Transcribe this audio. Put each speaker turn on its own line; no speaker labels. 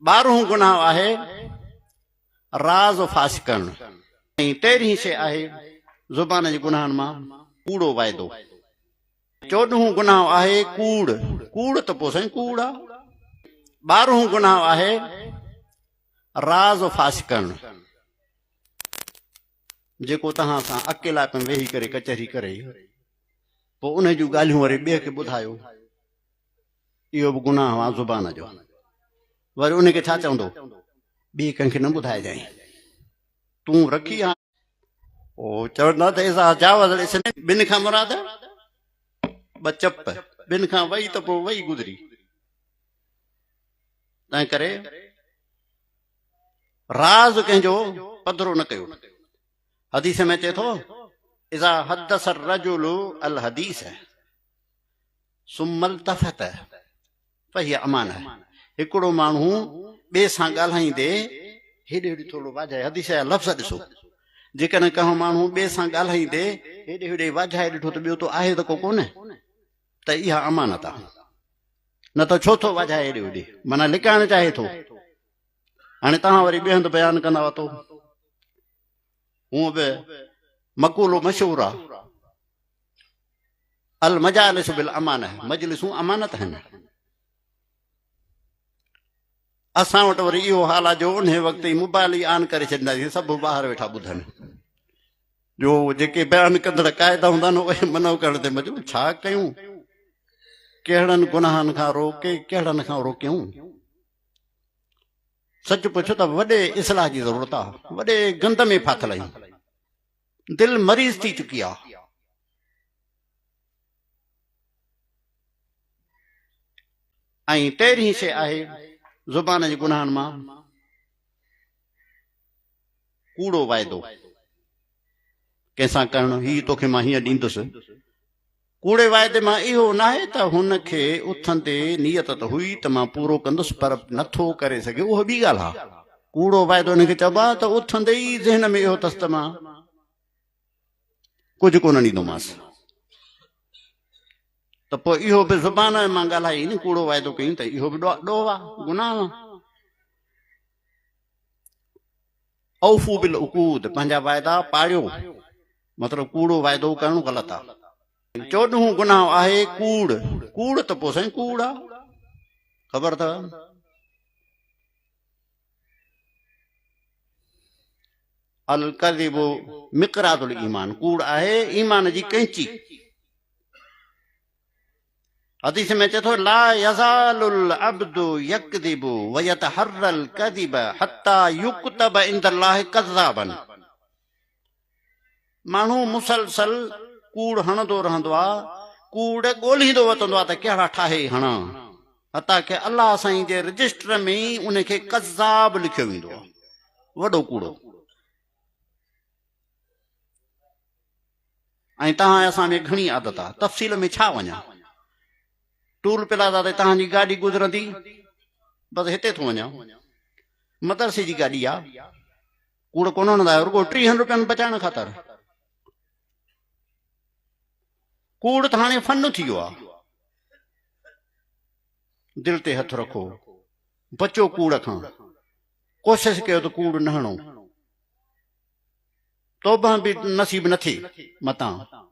12हों गुनाह आहे राज़ फाश करणु ऐं 13हीं शइ आहे ज़ुबान जे गुनाहनि मां कूड़ो वाइदो। 14हों गुनाह आहे कूड़। कूड़ त पोइ साईं कूड़ आहे। 12हों गुनाह आहे राज़ फाश करणु, जेको तव्हां सां अकेला पियो वेही करे कचहरी करे पोइ उन जूं ॻाल्हियूं वरी ॿिए खे ॿुधायो, इहो बि गुनाह आहे ज़ुबान जो। वरी उनखे छा चवंदो, ॿिए कंहिंखे न ॿुधाइजांइ, तूं रखी आहे। पोइ चवंदा त ऐसा जावज़ ॿिनि खां मुराद ॿ चप, ॿिनि खां वई त पोइ वई गुज़री। तंहिं करे राज़ कंहिंजो पधिरो न कयो। हदीस में अचे थो इज़ा हदस अर्रजुलु अल हदीस सुम्मल तफ़त फहिय अमानह। हिकिड़ो माण्हू ॿिए सां ॻाल्हाईंदे हेॾे होॾे थोरो वाजाए, हदीस जा लफ़्ज़ ॾिसो, जेकॾहिं कंहिं माण्हू ॿिए सां ॻाल्हाईंदे हेॾे होॾे वाजाए ॾिठो त ॿियो त आहे त को कोन्हे, त इहा अमानत आहे। न त छो थो वाजाए हेॾे होॾे, माना लिकाइणु चाहे थो। हाणे तव्हां वरी ॿिए हंधि बयानु कंदा वतो, हूअं बि मक़ूलो मशहूरु आहे, अल मजालिस बिल अमानह, मजलिसूं अमानत आहिनि। असां वटि वरी इहो हाल आहे जो उन वक़्तु ई मोबाइल ई ऑन करे छॾींदासीं, सभु ॿाहिरि वेठा ॿुधनि, जो जेके बयानु कंदड़ क़ाइदा हूंदा न उहे मनो करण ते मजबूर। छा कयूं, कहिड़नि गुनाहनि खां रोके, कहिड़नि खां रोकियूं। सच पुछो त वॾे इस्लाह जी ज़रूरत आहे, वॾे गंद में फाथल आहियूं, दिलि मरीज़ थी चुकी आहे। ऐं 13हीं शइ आहे ज़ुबान जे गुनाहनि मां कूड़ो वाइदो कंहिंसां करणु, हीउ तोखे मां हीअं ॾींदुसि। कूड़े वाइदे मां इहो न आहे त हुनखे उथंदे नियत त हुई त मां पूरो कंदुसि पर नथो करे सघे, उहा ॿी ॻाल्हि आहे। कूड़ो वाइदो हुनखे चइबो आहे त उथंदे ई ज़हन में इहो अथसि त मां कुझु कोन ॾींदोमांसि, त पोइ इहो बि ज़ुबान मां ॻाल्हाई न, कूड़ो वाइदो कयूं त इहो बि ॾोह आहे, गुनाह आहे। औफू बिल उकूद, पंहिंजा वाइदा पाड़ियो, मतिलबु कूड़ो वाइदो करणु ग़लति आहे। 14हों गुनाह आहे कूड़। कूड़ त पोइ साईं कूड़ आहे, ख़बर अथव। अल कज़िबु मिक़रादुल ईमान, कूड़ आहे ईमान जी कैंची। हदीस में अचे थो ला यज़ालुल अब्दु यकज़िबु व यतहर्रल कज़िब हत्ता युक्तब इंदल्लाहि कज़्ज़ाबन। माण्हू मुसलसल कूड़ हणंदो रहंदो आहे, कूड़ ॻोल्हींदो वतंदो आहे त कहिड़ा ठाहे हणां, हता की अल्लाह साईं जे रजिस्टर में ई उनखे कज़्ज़ाब लिखियो वेंदो आहे, वॾो कूड़ो। ऐं तव्हां असां में घणी आदत आहे, तफ़सील में छा वञा, टूल प्लाज़ा ते तव्हांजी गाॾी गुज़रंदी, बसि हिते थो वञा, मदरसे जी गाॾी आहे, कूड़ कोन हणंदा आहियो, रुॻो 30 रुपयनि बचाइण ख़ातिर। कूड़ त हाणे फन थी वियो आहे। दिलि ते हथु रखो, बचो कूड़ खां, कोशिशि कयो त कूड़ न हणो, तौबा बि नसीब न थिए मतां।